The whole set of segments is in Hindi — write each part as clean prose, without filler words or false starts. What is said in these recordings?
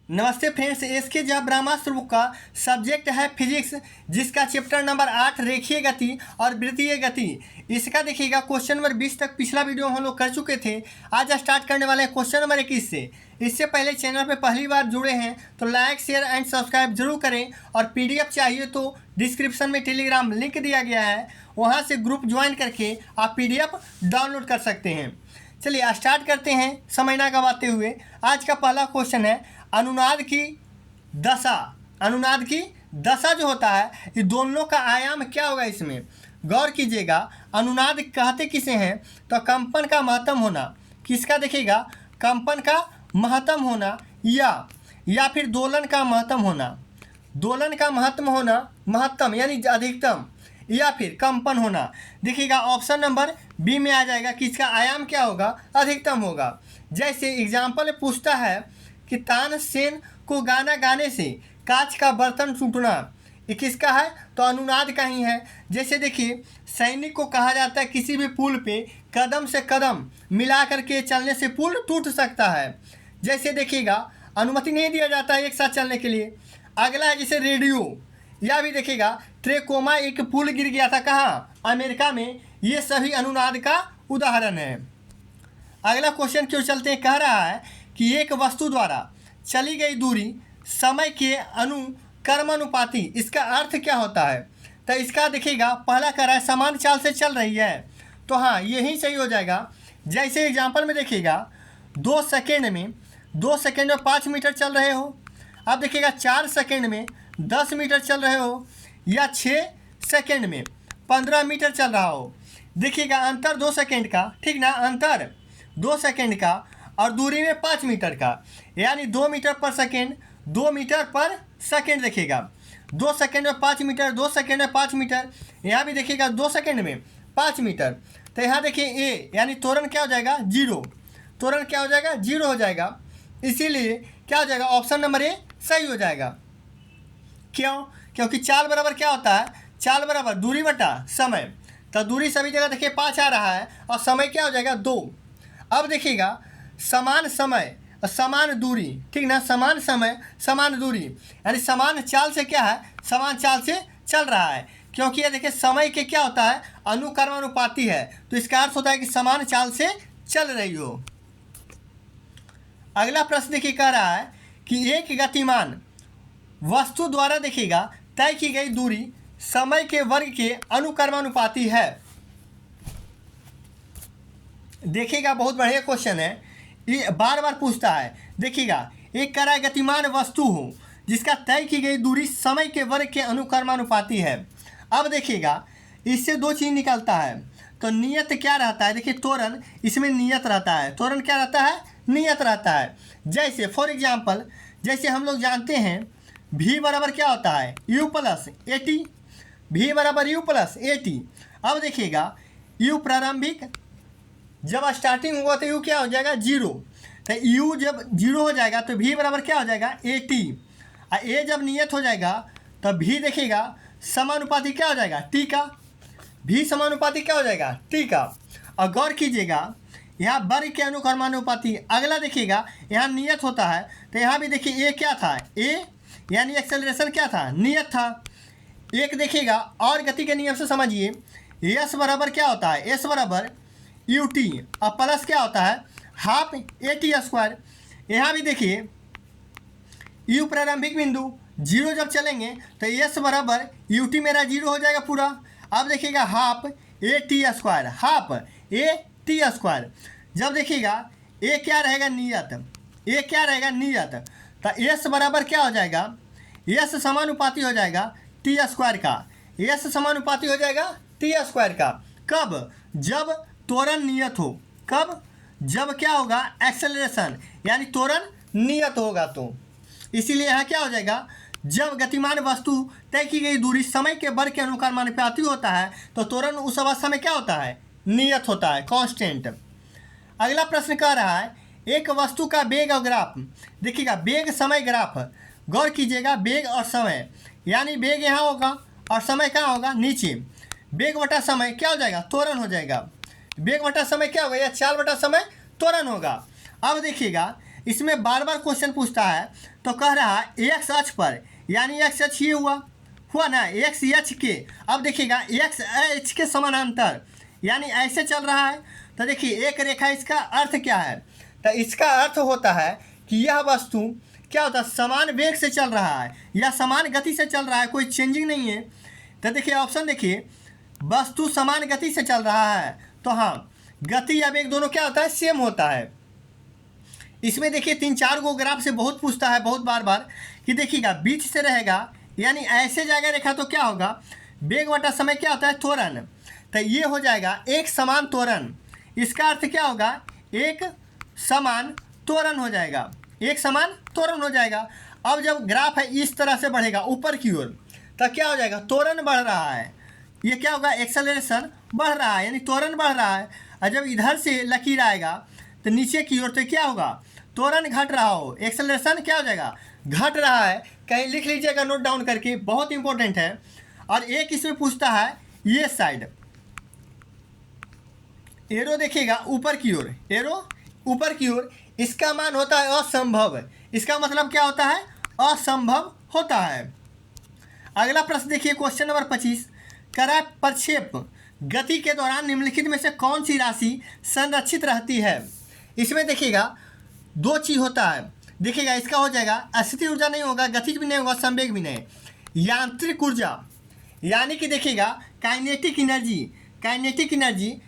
नमस्ते फ्रेंड्स, एसके झा ब्रह्मास्त्र बुक का सब्जेक्ट है फिजिक्स, जिसका चैप्टर नंबर 8 रेखीय गति और वृत्तीय गति। इसका देखिएगा क्वेश्चन नंबर 20 तक पिछला वीडियो हम लोग कर चुके थे। आज स्टार्ट करने वाले हैं क्वेश्चन नंबर 21 से। इससे पहले चैनल पे पहली बार जुड़े हैं तो लाइक शेयर एंड सब्सक्राइब जरूर करें, और पीडीएफ चाहिए तो डिस्क्रिप्शन में टेलीग्राम लिंक दिया गया है, वहाँ से ग्रुप ज्वाइन करके आप पीडीएफ डाउनलोड कर सकते हैं। चलिए स्टार्ट करते हैं समय ना गवाते हुए। आज का पहला क्वेश्चन है अनुनाद की दशा। अनुनाद की दशा जो होता है, ये दोनों का आयाम क्या होगा इसमें गौर कीजिएगा। अनुनाद कहते किसे हैं तो कंपन का महत्तम होना। किसका देखिएगा, कंपन का महत्तम होना या फिर दोलन का महत्तम होना। दोलन का महत्तम होना, महत्तम यानी अधिकतम, या फिर कंपन होना। देखिएगा ऑप्शन नंबर बी में आ जाएगा कि इसका आयाम क्या होगा, अधिकतम होगा। जैसे एग्जाम्पल पूछता है कि तानसेन को गाना गाने से कांच का बर्तन टूटना, ये किसका है तो अनुनाद का ही है। जैसे देखिए सैनिक को कहा जाता है किसी भी पुल पे कदम से कदम मिला करके चलने से पुल टूट सकता है। जैसे देखिएगा अनुमति नहीं दिया जाता है एक साथ चलने के लिए। अगला है जैसे रेडियो, या भी देखिएगा ट्रेकोमा, एक पुल गिर गया था कहाँ, अमेरिका में। ये सभी अनुनाद का उदाहरण है। अगला क्वेश्चन क्यों चलते हैं, कह रहा है कि एक वस्तु द्वारा चली गई दूरी समय के अनुक्रमानुपाती। इसका अर्थ क्या होता है तो इसका देखिएगा पहला कह रहा है समान चाल से चल रही है, तो हाँ यही सही हो जाएगा। जैसे एग्जाम्पल में देखिएगा 2 सेकेंड में 5 मीटर चल रहे हो, अब देखिएगा 4 सेकेंड में 10 मीटर चल रहे हो, या 6 सेकेंड में 15 मीटर चल रहा हो। देखिएगा अंतर 2 सेकेंड का, ठीक ना, अंतर 2 सेकेंड का और दूरी में 5 मीटर का, यानी 2 मीटर पर सेकेंड, 2 मीटर पर सेकेंड। देखिएगा 2 सेकेंड में 5 मीटर, 2 सेकेंड में 5 मीटर, यहाँ भी देखिएगा 2 सेकेंड में 5 मीटर। तो यहाँ देखिए ए यानी त्वरण क्या हो जाएगा, जीरो। त्वरण क्या हो जाएगा, जीरो हो जाएगा। इसीलिए क्या हो जाएगा, ऑप्शन नंबर ए सही हो जाएगा। क्यों, क्योंकि चाल बराबर क्या होता है, चाल बराबर दूरी बटा समय। तो दूरी सभी जगह देखिए 5 आ रहा है और समय क्या हो जाएगा 2। अब देखिएगा समान समय और समान दूरी, ठीक ना, समान समय समान दूरी, यानी समान चाल से क्या है, समान चाल से चल रहा है। क्योंकि ये देखिए समय के क्या होता है, अनुक्रमानुपाती है, तो इसका अर्थ होता है कि समान चाल से चल रही हो। अगला प्रश्न देखिए कह रहा है कि एक गतिमान वस्तु द्वारा देखिएगा तय की गई दूरी समय के वर्ग के अनुक्रमानुपाती है। देखिएगा बहुत बढ़िया क्वेश्चन है, ये बार बार पूछता है। देखिएगा एक कह रहा है गतिमान वस्तु हो जिसका तय की गई दूरी समय के वर्ग के अनुक्रमानुपाती है। अब देखिएगा इससे 2 चीज़ निकलता है, तो नियत क्या रहता है, देखिए त्वरण, इसमें नियत रहता है। त्वरण क्या रहता है, नियत रहता है। जैसे फॉर एग्जांपल जैसे हम लोग जानते हैं v बराबर क्या होता है, u plus A T. v बराबर u प्लस ए टी। अब देखिएगा u प्रारंभिक जब स्टार्टिंग होगा तो u क्या हो जाएगा, जीरो। तो u जब जीरो हो जाएगा तो v बराबर क्या हो जाएगा, ए टी। और a जब नियत हो जाएगा तो v देखिएगा समानुपाती क्या हो जाएगा, t का। v समानुपाती क्या हो जाएगा, t का। और गौर कीजिएगा यहाँ वर्ग के अनुक्रमानुपाती। अगला देखिएगा यहाँ नियत होता है, तो यहाँ भी देखिए a क्या था, a यानी एक्सेलरेशन क्या था, नियत था। एक देखिएगा और गति के नियम से समझिए, s बराबर क्या होता है, s बराबर यू टी, और प्लस क्या होता है, हाफ ए टी स्क्वायर। यहाँ भी देखिए यू प्रारंभिक बिंदु जीरो जब चलेंगे तो एस बराबर यू टी मेरा जीरो हो जाएगा पूरा। अब देखिएगा half A T square, half A T square. जब देखिएगा ए क्या रहेगा, नियत, ए क्या रहेगा, नियत, तो एस बराबर क्या हो जाएगा, एस समानुपाती हो जाएगा टी स्क्वायर का। एस समानुपाती हो जाएगा टी स्क्वायर का। कब, जब त्वरण नियत हो। कब, जब क्या होगा, एक्सेलरेशन यानी त्वरण नियत होगा। तो इसीलिए यहाँ क्या हो जाएगा, जब गतिमान वस्तु तय की गई दूरी समय के वर्ग के अनुक्रमानुपाती होता है तो त्वरण उस अवस्था में क्या होता है, नियत होता है, कांस्टेंट। अगला प्रश्न कह रहा है एक वस्तु का वेग और ग्राफ। देखिएगा वेग समय ग्राफ, गौर कीजिएगा वेग और समय, यानी वेग यहाँ होगा और समय कहाँ होगा, नीचे। वेग बटा समय क्या हो जाएगा, त्वरण हो जाएगा। वेग बटा समय क्या होगा, या चाल बटा समय त्वरण होगा। अब देखिएगा इसमें बार बार क्वेश्चन पूछता है, तो कह रहा है एक्स अक्ष पर, यानी एक्स अक्ष ये हुआ ना, एक्स एच के। अब देखिएगा एक्स एच के समानांतर, यानी ऐसे चल रहा है। तो देखिए एक रेखा, इसका अर्थ क्या है? तो इसका अर्थ होता है कि यह वस्तु क्या होता है, समान वेग से चल रहा है या समान गति से चल रहा है, कोई चेंजिंग नहीं है। तो देखिए ऑप्शन देखिए, वस्तु समान गति से चल रहा है, तो हाँ गति या वेग दोनों क्या होता है, सेम होता है। इसमें देखिए 3-4 गो ग्राफ से बहुत पूछता है, बहुत बार बार, कि देखिएगा बीच से रहेगा, यानी ऐसे जाएगा रेखा, तो क्या होगा, वेग बटा समय क्या होता है, त्वरण। तो ये हो जाएगा एक समान त्वरण। इसका अर्थ क्या होगा, एक समान त्वरण हो जाएगा, एक समान त्वरण हो जाएगा। अब जब ग्राफ है इस तरह से बढ़ेगा ऊपर की ओर, तो क्या हो जाएगा, त्वरण बढ़ रहा है। ये क्या होगा, एक्सेलरेशन बढ़ रहा है, यानी त्वरण बढ़ रहा है। और जब इधर से लकीर आएगा तो नीचे की ओर, तो क्या होगा, त्वरण घट रहा हो, एक्सेलरेशन क्या हो जाएगा, घट रहा है। कहीं लिख लीजिएगा नोट डाउन करके, बहुत इंपॉर्टेंट है। और एक इसमें पूछता है ये साइड, एरो देखिएगा ऊपर की ओर, एरो ऊपर की ओर, इसका मान होता है असंभव। इसका मतलब क्या होता है, असंभव होता है। अगला प्रश्न देखिए, क्वेश्चन नंबर 25, करा प्रक्षेप गति के दौरान निम्नलिखित में से कौन सी राशि संरक्षित रहती है? इसमें देखिएगा 2 चीज़ होता है। देखिएगा इसका हो जाएगा, अस्थिर ऊर्जा नहीं होगा, गतिज भी नहीं होगा, संवेग भी नहीं, यांत्रिक ऊर्जा, यानी कि देखिएगा काइनेटिक एनर्जी।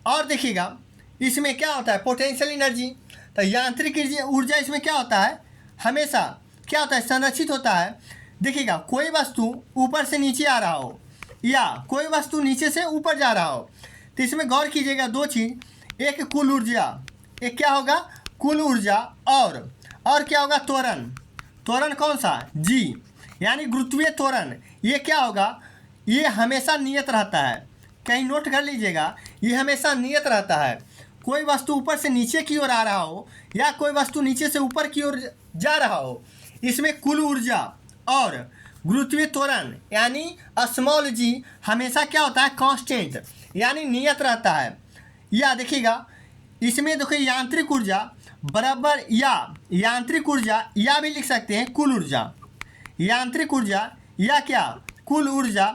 और देखिएगा इसमें क्या होता है, पोटेंशियल एनर्जी। तो यांत्रिक ऊर्जा इसमें क्या होता है, हमेशा क्या होता है, संरक्षित होता है। देखिएगा कोई वस्तु ऊपर से नीचे आ रहा हो या कोई वस्तु नीचे से ऊपर जा रहा हो, तो इसमें गौर कीजिएगा 2 चीज़, एक कुल ऊर्जा, एक क्या होगा, कुल ऊर्जा, और क्या होगा, त्वरण कौन सा, जी, यानी गुरुत्वीय त्वरण। ये क्या होगा, ये हमेशा नियत रहता है, कहीं नोट कर लीजिएगा, ये हमेशा नियत रहता है। कोई वस्तु ऊपर से नीचे की ओर आ रहा हो या कोई वस्तु नीचे से ऊपर की ओर जा रहा हो, इसमें कुल ऊर्जा और गुरुत्वीय त्वरण यानी स्मॉल जी हमेशा क्या होता है, कांस्टेंट, यानी नियत रहता है। या देखिएगा इसमें देखिए यांत्रिक ऊर्जा बराबर, यांत्रिक ऊर्जा या भी लिख सकते हैं कुल ऊर्जा, यांत्रिक ऊर्जा या क्या, कुल ऊर्जा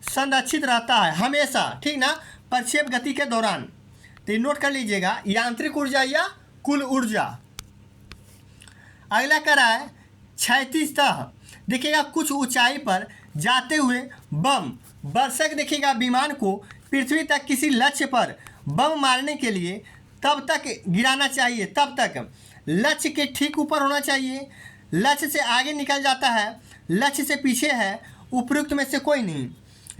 संरक्षित रहता है हमेशा, ठीक ना, प्रक्षेप गति के दौरान। तो ये नोट कर लीजिएगा, यांत्रिक ऊर्जा या कुल ऊर्जा। अगला करा है क्षैतिज तह। देखिएगा कुछ ऊंचाई पर जाते हुए बम वर्षक देखिएगा विमान को पृथ्वी तक किसी लक्ष्य पर बम मारने के लिए तब तक गिराना चाहिए, तब तक लक्ष्य के ठीक ऊपर होना चाहिए, लक्ष्य से आगे निकल जाता है, लक्ष्य से पीछे है, उपयुक्त में से कोई नहीं।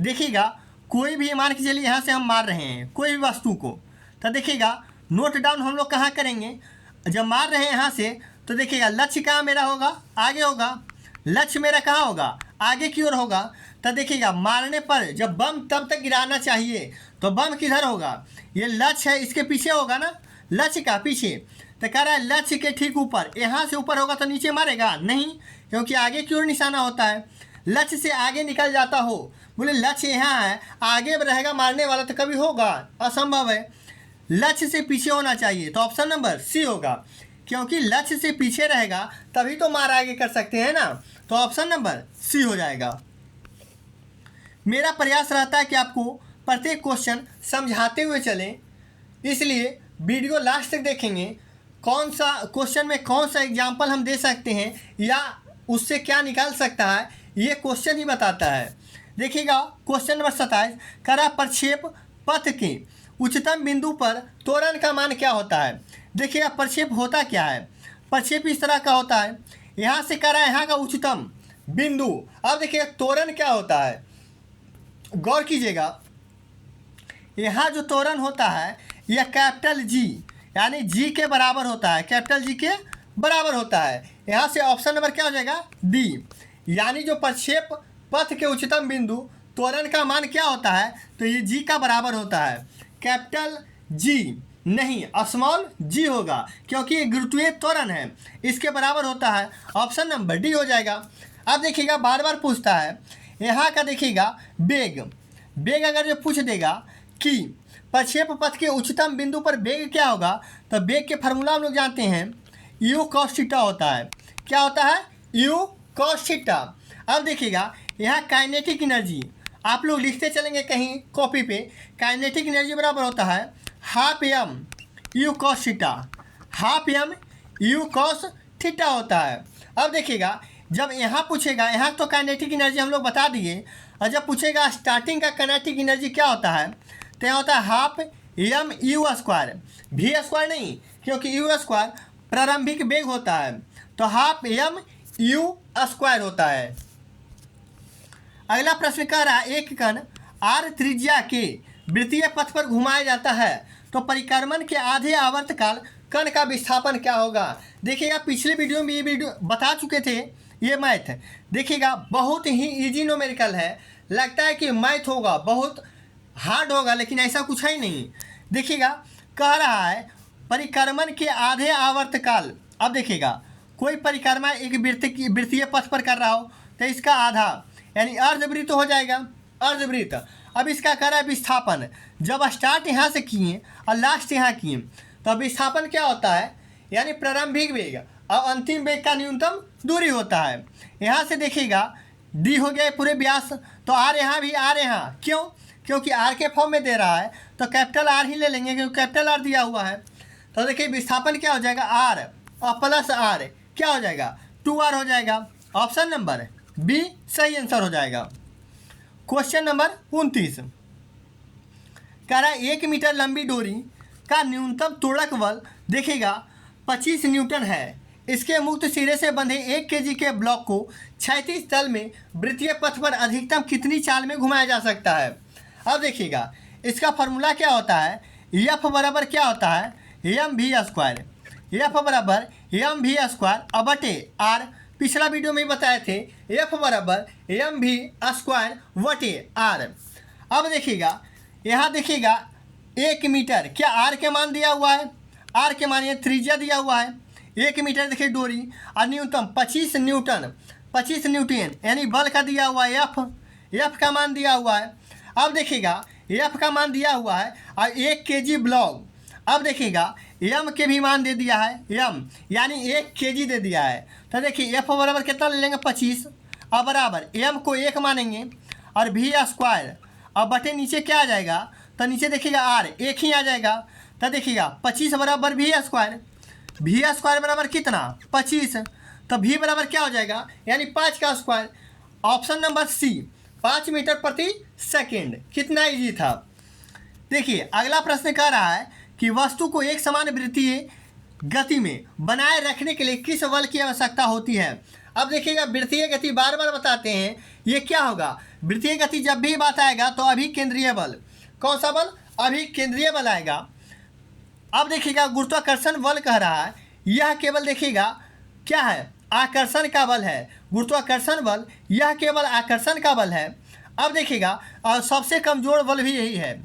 देखिएगा कोई भी मान के चलिए यहाँ से हम मार रहे हैं कोई भी वस्तु को, तो देखिएगा नोट डाउन हम लोग कहाँ करेंगे, जब मार रहे हैं यहाँ से, तो देखिएगा लक्ष्य कहाँ मेरा होगा, आगे होगा, लक्ष्य मेरा कहाँ होगा, आगे की ओर होगा। तो देखिएगा मारने पर जब बम तब तक गिराना चाहिए, तो बम किधर होगा, ये लक्ष्य है इसके पीछे होगा ना, लक्ष्य का पीछे। तो कह रहा है लक्ष्य के ठीक ऊपर, यहाँ से ऊपर होगा तो नीचे मारेगा नहीं, क्योंकि आगे की ओर निशाना होता है। लक्ष्य से आगे निकल जाता हो, बोले लक्ष्य यहाँ है, आगे रहेगा मारने वाला, तो कभी होगा, असंभव है। लक्ष्य से पीछे होना चाहिए, तो ऑप्शन नंबर सी होगा, क्योंकि लक्ष्य से पीछे रहेगा तभी तो मार आगे कर सकते हैं ना, तो ऑप्शन नंबर सी हो जाएगा। मेरा प्रयास रहता है कि आपको प्रत्येक क्वेश्चन समझाते हुए चलें, इसलिए वीडियो लास्ट तक देखेंगे, कौन सा क्वेश्चन में कौन सा एग्जाम्पल हम दे सकते हैं या उससे क्या निकाल सकता है, ये क्वेश्चन ही बताता है। देखिएगा क्वेश्चन नंबर 27, करा प्रक्षेप पथ के उच्चतम बिंदु पर त्वरण का मान क्या होता है। देखिएगा प्रक्षेप होता क्या है, प्रक्षेप इस तरह का होता है, यहाँ से करा यहाँ का उच्चतम बिंदु। अब देखिएगा त्वरण क्या होता है, गौर कीजिएगा, यहाँ जो त्वरण होता है यह कैपिटल जी यानी जी के बराबर होता है, कैपिटल जी के बराबर होता है। यहाँ से ऑप्शन नंबर क्या हो जाएगा, डी, यानी जो प्रक्षेप पथ के उच्चतम बिंदु त्वरण का मान क्या होता है, तो ये जी का बराबर होता है, कैपिटल जी नहीं स्मॉल जी होगा, क्योंकि ये गुरुत्वीय त्वरण है, इसके बराबर होता है, ऑप्शन नंबर डी हो जाएगा। अब देखिएगा बार बार पूछता है यहाँ का, देखिएगा बेग अगर जो पूछ देगा कि प्रक्षेप पथ के उच्चतम बिंदु पर बेग क्या होगा, तो बेग के फार्मूला हम लोग जानते हैं, यू कॉस थीटा होता है। क्या होता है? You cos theta. अब देखिएगा यहाँ काइनेटिक एनर्जी आप लोग लिखते चलेंगे कहीं कॉपी पे। काइनेटिक एनर्जी बराबर होता है half m u cos theta, half m u cos theta होता है। अब देखिएगा जब यहाँ पूछेगा, यहाँ तो काइनेटिक एनर्जी हम लोग बता दिए, और जब पूछेगा स्टार्टिंग का काइनेटिक एनर्जी क्या होता है, तो यहाँ होता है half m u square, v square नहीं, क्योंकि यू स्क्वायर प्रारंभिक वेग होता है, तो हाफ एम यू स्क्वायर होता है। अगला प्रश्न कह रहा है एक कण आर त्रिज्या के वृत्तीय पथ पर घुमाया जाता है तो परिक्रमण के आधे आवर्तकाल कण का विस्थापन क्या होगा। देखिएगा पिछले वीडियो में ये वीडियो बता चुके थे, ये मैथ देखिएगा बहुत ही इजी न्यूमेरिकल है। लगता है कि मैथ होगा बहुत हार्ड होगा, लेकिन ऐसा कुछ है नहीं। देखिएगा कह रहा है परिक्रमण के आधे आवर्तकाल। अब देखिएगा कोई परिक्रमा एक वृत्तीय पथ पर कर रहा हो तो इसका आधा यानी अर्धवृत्त हो जाएगा, अर्धवृत्त। अब इसका कह रहा है विस्थापन, जब स्टार्ट यहाँ से किए और लास्ट यहाँ किए तो विस्थापन क्या होता है, यानी प्रारंभिक वेग और अंतिम वेग का न्यूनतम दूरी होता है। यहाँ से देखिएगा डी हो गया पूरे व्यास, तो आर यहाँ भी आर यहाँ, क्यों? क्योंकि आर के फॉर्म में दे रहा है तो कैपिटल आर ही ले लेंगे, क्योंकि कैपिटल आर दिया हुआ है। तो देखिए विस्थापन क्या हो जाएगा आर और प्लस आर क्या हो जाएगा 2r हो जाएगा। ऑप्शन नंबर बी सही आंसर हो जाएगा। क्वेश्चन नंबर 29 कह रहा है 1 मीटर लंबी डोरी का न्यूनतम त्वरक बल देखिएगा 25 न्यूटन है। इसके मुक्त सिरे से बंधे 1 kg के ब्लॉक को क्षैतिज तल में वृत्तीय पथ पर अधिकतम कितनी चाल में घुमाया जा सकता है। अब देखिएगा इसका फार्मूला क्या होता है, एफ बराबर क्या होता है एम वी स्क्वायर, एफ बराबर एम वी स्क्वायर बटे आर। पिछला वीडियो में बताए थे एफ बराबर एम वी स्क्वायर बटे आर। अब देखिएगा यहाँ देखिएगा 1 मीटर, क्या आर के मान दिया हुआ है, आर के मान ये त्रिज्या दिया हुआ है 1 मीटर देखिए डोरी, और न्यूनतम 25 न्यूटन, 25 न्यूटन यानी बल का दिया हुआ है एफ का मान दिया हुआ है। अब देखिएगा एफ का मान दिया हुआ है और 1 kg ब्लॉक। अब देखिएगा एम के भी मान दे दिया है, एम यानी 1 kg दे दिया है। तो देखिए एफ बराबर कितना ले लेंगे 25 और बराबर एम को 1 मानेंगे और वी स्क्वायर और बटे नीचे क्या आ जाएगा, तो नीचे देखिएगा आर 1 ही आ जाएगा। तो देखिएगा 25 बराबर वी स्क्वायर बराबर कितना 25, तो वी बराबर क्या हो जाएगा यानी 5 का square. Option number C 5 metre प्रति सेकेंड। कितना इजी था। देखिए अगला प्रश्न कह रहा है कि वस्तु को एक समान वृत्तीय गति में बनाए रखने के लिए किस बल की आवश्यकता होती है। अब देखिएगा वृत्तीय गति बार बार बताते हैं, ये क्या होगा वृत्तीय गति जब भी बात आएगा तो अभी केंद्रीय बल, कौन सा बल अभी केंद्रीय बल आएगा। अब देखिएगा गुरुत्वाकर्षण बल कह रहा है, यह केवल देखिएगा क्या है आकर्षण का बल है, गुरुत्वाकर्षण बल यह केवल आकर्षण का बल है। अब देखिएगा और सबसे कमज़ोर बल भी यही है,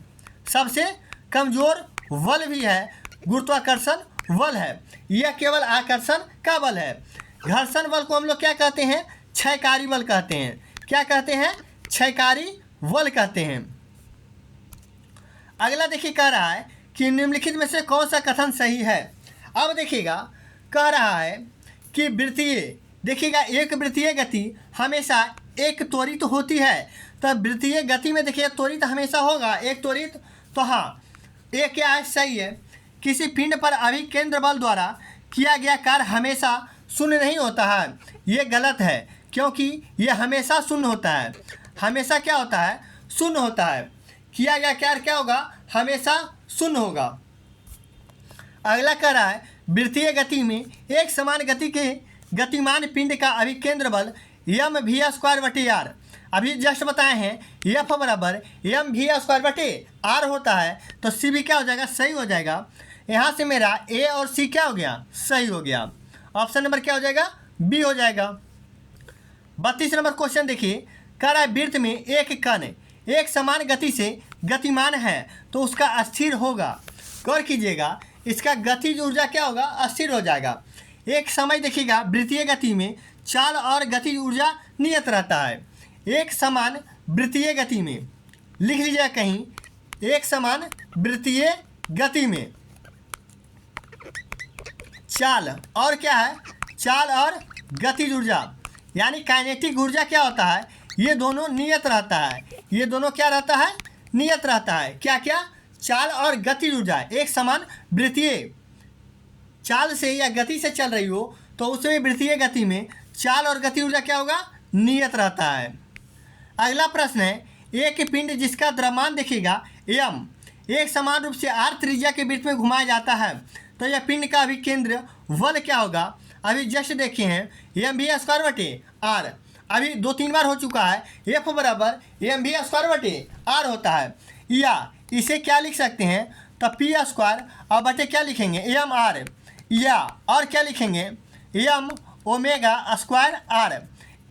सबसे कमज़ोर बल भी है गुरुत्वाकर्षण बल है, यह केवल आकर्षण का बल है। घर्षण बल को हम लोग क्या कहते हैं क्षयकारी बल कहते हैं, क्या कहते हैं क्षयकारी बल कहते हैं। अगला देखिए कह रहा है कि निम्नलिखित में से कौन सा कथन सही है। अब देखिएगा कह रहा है कि वृत्तीय देखिएगा एक वृत्तीय गति हमेशा एक त्वरित होती है, तो वृत्तीय गति में देखिए त्वरित हमेशा होगा एक त्वरित, तो हाँ एक क्या है सही है। किसी पिंड पर अभिकेंद्र बल द्वारा किया गया कार्य हमेशा शून्य नहीं होता है, ये गलत है, क्योंकि ये हमेशा शून्य होता है, हमेशा क्या होता है शून्य होता है। किया गया कार्य क्या होगा हमेशा शून्य होगा। अगला कह रहा है वृत्तीय गति में एक समान गति के गतिमान पिंड का अभिकेंद्र बल एम वी स्क्वायर बटे आर। अभी जस्ट बताए हैं एफ बराबर एम वी स्क्वायर बटे आर होता है, तो सी भी क्या हो जाएगा सही हो जाएगा। यहाँ से मेरा ए और सी क्या हो गया सही हो गया। ऑप्शन नंबर क्या हो जाएगा बी हो जाएगा। 32 नंबर क्वेश्चन देखिए कह रहा है वृत्त में एक कण एक समान गति से गतिमान है तो उसका अस्थिर होगा। गौर कीजिएगा इसका गतिज ऊर्जा क्या होगा अस्थिर हो जाएगा। एक समय देखिएगा वृत्तीय गति में चाल और गतिज ऊर्जा नियत रहता है। एक समान वृत्तीय गति में लिख लीजिएगा कहीं, एक समान वृत्तीय गति में चाल और क्या है, चाल और गतिज ऊर्जा, यानी काइनेटिक ऊर्जा क्या होता है, ये दोनों नियत रहता है, ये दोनों क्या रहता है, नियत रहता है। क्या क्या, चाल और गतिज ऊर्जा एक समान वृत्तीय चाल से या गति से चल रही हो तो उसमें वृत्तीय गति में चाल और गति ऊर्जा क्या होगा, नियत रहता है। अगला प्रश्न है, एक पिंड जिसका द्रव्यमान देखिएगा m एक समान रूप से r त्रिज्या के वृत्त में घुमाया जाता है तो यह पिंड का अभिकेंद्र बल क्या होगा। अभी जस्ट देखे हैं mv²/r, अभी 2-3 बार हो चुका है, F बराबर mv²/r होता है। या इसे क्या लिख सकते हैं, तो p² और बटे क्या लिखेंगे mr, या और क्या लिखेंगे m⍵²r,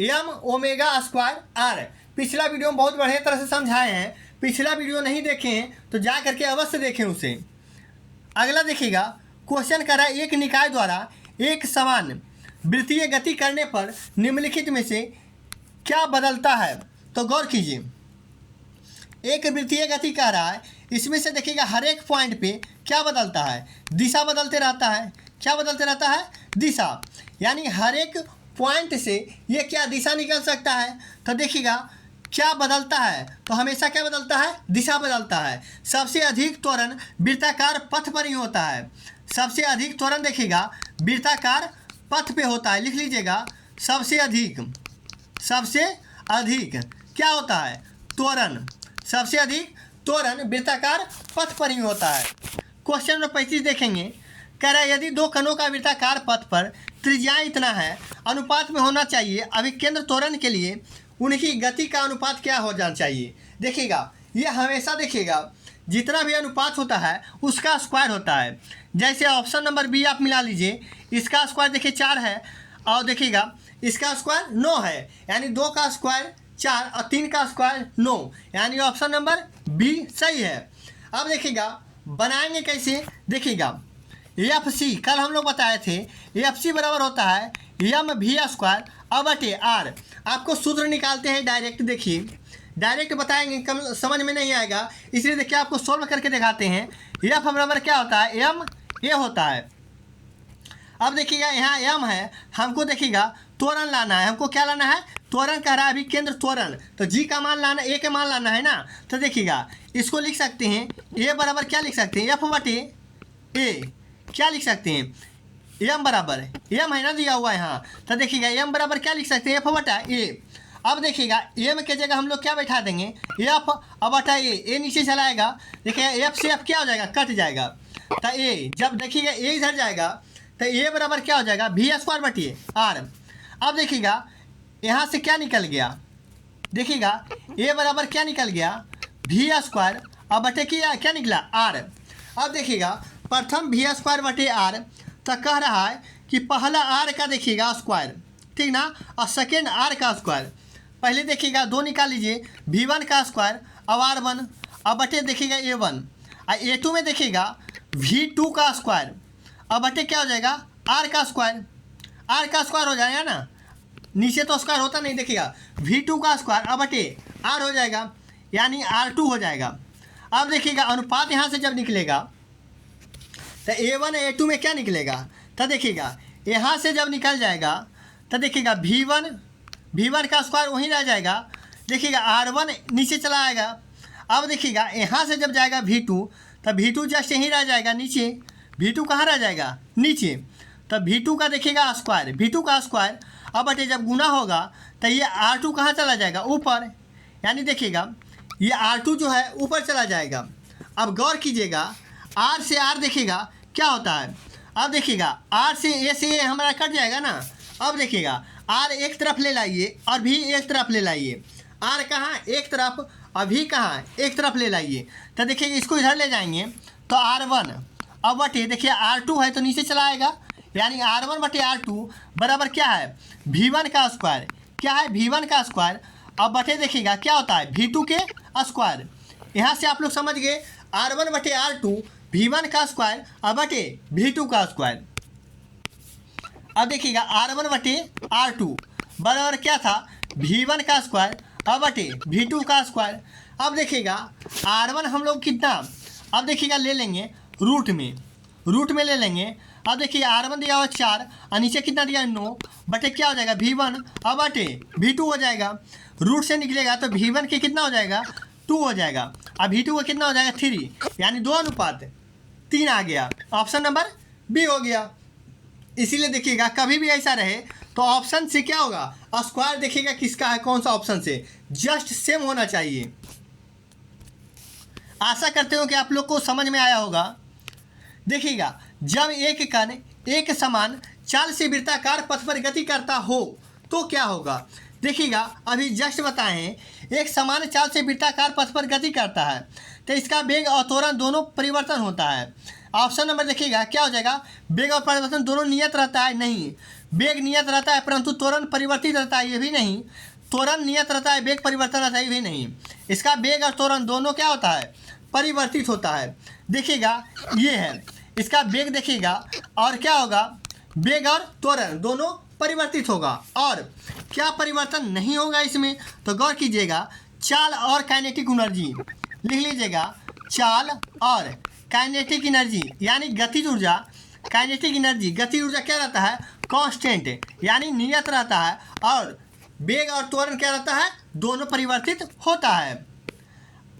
m⍵²r। पिछला वीडियो में बहुत बढ़िया तरह से समझाए हैं, पिछला वीडियो नहीं देखे हैं तो जा करके अवश्य देखें उसे। अगला देखिएगा, क्वेश्चन कर रहा है, एक निकाय द्वारा एक समान वृत्तीय गति करने पर निम्नलिखित में से क्या बदलता है। तो गौर कीजिए, एक वृत्तीय गति कह रहा है, इसमें से देखिएगा हर एक पॉइंट पे क्या बदलता है, दिशा बदलते रहता है। क्या बदलते रहता है, दिशा, यानी हर एक पॉइंट से ये क्या दिशा निकल सकता है। तो देखिएगा क्या बदलता है, तो हमेशा क्या बदलता है, दिशा बदलता है। सबसे अधिक त्वरण वृत्ताकार पथ पर ही होता है, सबसे अधिक त्वरण देखिएगा वृत्ताकार पथ पे होता है, लिख लीजिएगा, सबसे अधिक क्या होता है, त्वरण, सबसे अधिक त्वरण वृत्ताकार पथ पर ही होता है। क्वेश्चन नंबर 35 देखेंगे, कह रहा है यदि दो कणों का वृत्ताकार पथ पर त्रिज्या इतना है, अनुपात में होना चाहिए, अभिकेंद्र त्वरण के लिए उनकी गति का अनुपात क्या हो जाना चाहिए। देखिएगा ये हमेशा देखिएगा जितना भी अनुपात होता है उसका स्क्वायर होता है। जैसे ऑप्शन नंबर बी आप मिला लीजिए, इसका स्क्वायर देखिए 4 है और देखिएगा इसका स्क्वायर 9 है, यानी 2 का स्क्वायर 4 और 3 का स्क्वायर 9, यानी ऑप्शन नंबर बी सही है। अब देखिएगा बनाएंगे कैसे, देखिएगा FC कल हम लोग बताए थे, FC बराबर होता है mv²/r। आपको सूत्र निकालते हैं डायरेक्ट, देखिए डायरेक्ट बताएंगे कम समझ में नहीं आएगा, इसलिए देखिए आपको सॉल्व करके दिखाते हैं। F बराबर क्या होता है, ma होता है। अब देखिएगा यहाँ m है, हमको देखिएगा त्वरण लाना है, हमको क्या लाना है, त्वरण कह रहा है अभिकेंद्र त्वरण, तो g का मान लाना, a के मान लाना है ना। तो देखिएगा इसको लिख सकते हैं a बराबर क्या लिख सकते हैं, F/a क्या लिख सकते हैं, m बराबर m है ना दिया हुआ यहाँ, तो देखिएगा m बराबर क्या लिख सकते हैं, F/a। अब देखिएगा m के जगह हम लोग क्या बैठा देंगे, F/a, a नीचे चलाएगा, देखिएगा f से f क्या हो जाएगा, कट जाएगा, तो a जब देखिएगा a इधर जाएगा तो a बराबर क्या हो जाएगा, v²/r। अब देखिएगा यहाँ से क्या निकल गया, देखिएगा a बराबर क्या निकल गया, v² और बटे क्या निकला, r। अब देखिएगा प्रथम v²/r तो कह रहा है कि पहला r का देखिएगा स्क्वायर, ठीक ना, और सेकेंड r का स्क्वायर। पहले देखिएगा 2 निकाल लीजिए, v1 का स्क्वायर और r1 और बटे देखिएगा a1, और a2 में देखिएगा v2 का स्क्वायर और बटे क्या हो जाएगा, r का स्क्वायर, r का स्क्वायर हो जाएगा ना, नीचे तो स्क्वायर होता नहीं, देखिएगा v2 का स्क्वायर और बटे r हो जाएगा, यानी r2 हो जाएगा। अब देखिएगा अनुपात यहाँ से जब निकलेगा तो a1 a2 में क्या निकलेगा, तो देखिएगा यहाँ से जब निकल जाएगा तो देखिएगा v1 का स्क्वायर वहीं रह जाएगा, देखिएगा r1 नीचे चला आएगा। अब देखिएगा यहाँ से जब जाएगा v2 तो v2 जस्ट यहीं रह जाएगा नीचे, v2 कहाँ रह जाएगा, नीचे, तो v2 का देखिएगा स्क्वायर, v2 का स्क्वायर अब बटे जब गुना होगा तो ये r2 कहाँ चला जाएगा, ऊपर, यानी देखिएगा ये r2 जो है ऊपर चला जाएगा। अब गौर कीजिएगा r से r देखिएगा क्या होता है, अब देखिएगा r से a हमारा कट जाएगा ना। अब देखिएगा r एक तरफ ले लाइए और v एक तरफ ले लाइए, r कहाँ एक तरफ और v कहाँ एक तरफ ले लाइए, तो देखिएगा इसको इधर ले जाएंगे तो r1 अब बटे देखिए r2 है तो नीचे चला आएगा, यानी r1 बटे r2 बराबर क्या है, v1 का स्क्वायर, क्या है v1 का स्क्वायर, अब बटे देखिएगा क्या होता है v2 के स्क्वायर। यहाँ से आप लोग समझ गए r1 बटे r2 v1 का स्क्वायर अब बटे v2 का स्क्वायर। अब देखिएगा r1 बटे r2 बराबर क्या था, v1 का स्क्वायर अब बटे v2 का स्क्वायर। अब देखिएगा r1 हम लोग कितना, अब देखिएगा ले लेंगे रूट में ले लेंगे, अब देखिए R1 दिया हुआ 4 और नीचे कितना दिया 9 बटे क्या हो जाएगा V1 और बटे V2 हो जाएगा। रूट से निकलेगा तो V1 के कितना हो जाएगा 2 हो जाएगा और V2 का कितना हो जाएगा 3, यानी 2:3 आ गया। ऑप्शन नंबर बी हो गया। इसीलिए देखिएगा कभी भी ऐसा रहे तो ऑप्शन से क्या होगा, स्क्वायर देखिएगा किसका है, कौन सा ऑप्शन से, जस्ट सेम होना चाहिए। आशा करते हो कि आप लोग को समझ में आया होगा। देखिएगा जब एक कण एक समान चाल से वृत्ताकार पथ पर गति करता हो तो क्या होगा। देखिएगा अभी जस्ट बताएं, एक समान चाल से वृत्ताकार पथ पर गति करता है तो इसका वेग और त्वरण दोनों परिवर्तन होता है। ऑप्शन नंबर देखिएगा क्या हो जाएगा, वेग और परिवर्तन दोनों नियत रहता है, नहीं। वेग नियत रहता है परंतु त्वरण परिवर्तित रहता है, ये भी नहीं। त्वरण नियत रहता है, वेग परिवर्तन रहता है, ये भी नहीं। इसका वेग और त्वरण दोनों क्या होता है, परिवर्तित होता है। देखिएगा ये है इसका वेग, देखिएगा और क्या होगा, वेग और त्वरण दोनों परिवर्तित होगा। और क्या परिवर्तन नहीं होगा इसमें, तो गौर कीजिएगा, चाल और काइनेटिक एनर्जी लिख लीजिएगा। चाल और काइनेटिक एनर्जी यानी गतिज ऊर्जा, काइनेटिक एनर्जी गतिज ऊर्जा क्या रहता है, कांस्टेंट यानी नियत रहता है। और वेग और त्वरण क्या रहता है, दोनों परिवर्तित होता है।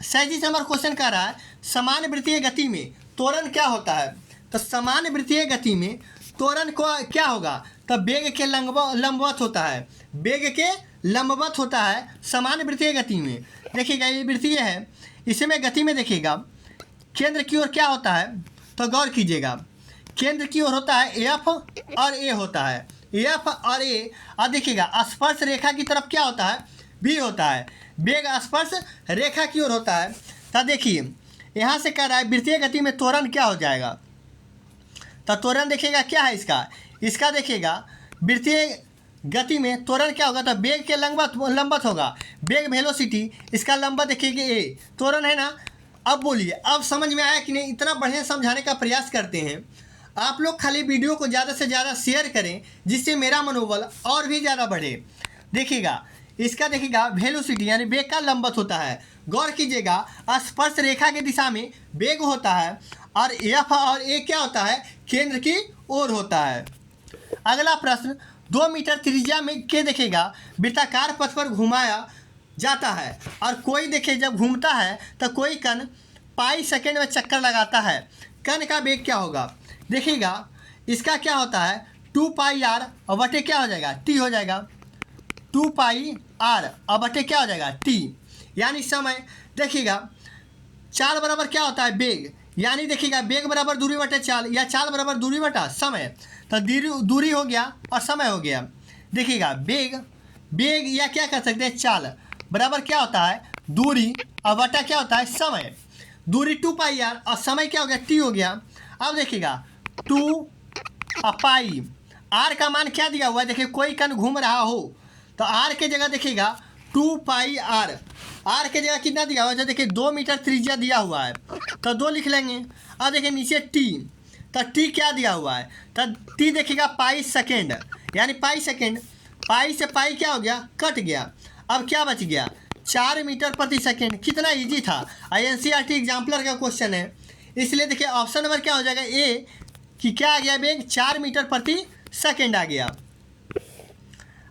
37 नंबर क्वेश्चन कह रहा है समान वृत्तीय गति में त्वरण क्या होता है। तो समान वृत्तीय गति में त्वरण को क्या होगा, तो वेग के लंबवत होता है, वेग के लंबवत होता है समान वृत्तीय गति में। देखिएगा ये वृत्तीय है, इसमें गति में देखिएगा केंद्र की ओर क्या होता है, तो गौर कीजिएगा केंद्र की ओर होता है एफ और ए होता है, एफ और ए। और देखिएगा स्पर्श रेखा की तरफ क्या होता है, बी होता है। वेग स्पर्श रेखा की ओर होता है। तो देखिए यहाँ से कह रहा है वृत्तीय गति में त्वरण क्या हो जाएगा, तो त्वरण देखिएगा क्या है इसका देखिएगा वृत्तीय गति में त्वरण क्या होगा, तो वेग के लंबवत होगा, वेग वेलोसिटी, इसका लंबवत देखिएगा ए, त्वरण है ना। अब बोलिए अब समझ में आया कि नहीं, इतना बढ़िया समझाने का प्रयास करते हैं आप लोग। खाली वीडियो को ज़्यादा से ज़्यादा शेयर करें जिससे मेरा मनोबल और भी ज़्यादा बढ़े। देखिएगा इसका देखिएगा वेलोसिटी यानी वेग का लंबवत होता है। गौर कीजिएगा स्पर्श रेखा की दिशा में वेग होता है और एफ और ए क्या होता है, केंद्र की ओर होता है। अगला प्रश्न, 2 मीटर त्रिज्या में के देखिएगा वृत्ताकार पथ पर घुमाया जाता है और कोई देखिए जब घूमता है तो कोई कण पाई सेकेंड में चक्कर लगाता है, कण का वेग क्या होगा। देखिएगा इसका क्या होता है 2πr और बटे क्या हो जाएगा t हो जाएगा, 2πr और बटे क्या हो जाएगा t, यानी समय। देखिएगा चाल बराबर क्या होता है वेग, यानी देखिएगा वेग बराबर दूरी बटे चाल या चाल बराबर दूरी बटा समय। तो दूरी हो गया और समय हो गया। देखिएगा वेग या क्या कर सकते हैं चाल बराबर क्या होता है दूरी और बटा क्या होता है समय। दूरी 2πr और समय क्या हो गया t हो गया। अब देखिएगा 2π, r का मान क्या दिया हुआ है, देखिए कोई कण घूम रहा हो तो r के जगह देखिएगा 2πr, r के जगह कितना दिया हुआ है, देखिए 2 मीटर त्रिज्या दिया हुआ है तो 2 लिख लेंगे। अब देखिए नीचे t, तो t क्या दिया हुआ है, तो t देखिएगा पाई सेकेंड, यानी पाई सेकेंड, पाई से पाई क्या हो गया कट गया। अब क्या बच गया 4 मीटर प्रति सेकेंड। कितना इजी था, NCERT एग्जाम्पलर का क्वेश्चन है, इसलिए देखिए ऑप्शन नंबर क्या हो जाएगा ए कि क्या आ गया वेग 4 मीटर प्रति सेकेंड आ गया।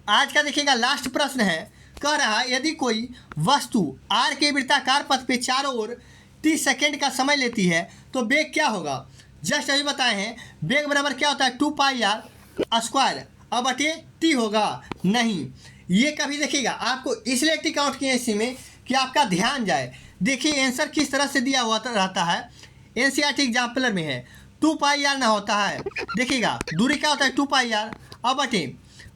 आज का देखिएगा लास्ट प्रश्न है, कह रहा है यदि कोई वस्तु r के वृत्ताकार पथ पे चारों ओर 30 सेकेंड का समय लेती है तो वेग क्या होगा। जस्ट अभी बताए हैं वेग बराबर क्या होता है 2πr स्क्वायर अब बटे t होगा, नहीं। ये कभी देखिएगा आपको इसलिए टिक आउट किए इसी में कि आपका ध्यान जाए। देखिए आंसर किस तरह से दिया हुआ रहता है, NCERT एग्जाम्पलर में है 2πr ना होता है। देखिएगा दूरी क्या होता है 2πr अब बटे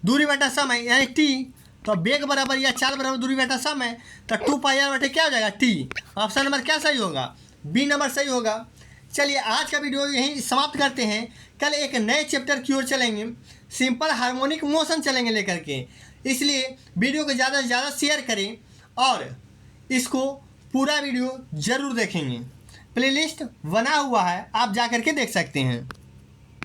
दूरी बटा समय यानी t, तो वेग बराबर या चाल बराबर दूरी बटा समय, तो 2πr बटे क्या हो जाएगा t। ऑप्शन नंबर क्या सही होगा, बी नंबर सही होगा। चलिए आज का वीडियो यहीं समाप्त करते हैं, कल एक नए चैप्टर की ओर चलेंगे, सिंपल हार्मोनिक मोशन चलेंगे लेकर के। इसलिए वीडियो को ज़्यादा से ज़्यादा शेयर करें और इसको पूरा वीडियो ज़रूर देखेंगे। प्लेलिस्ट बना हुआ है, आप जा कर के देख सकते हैं।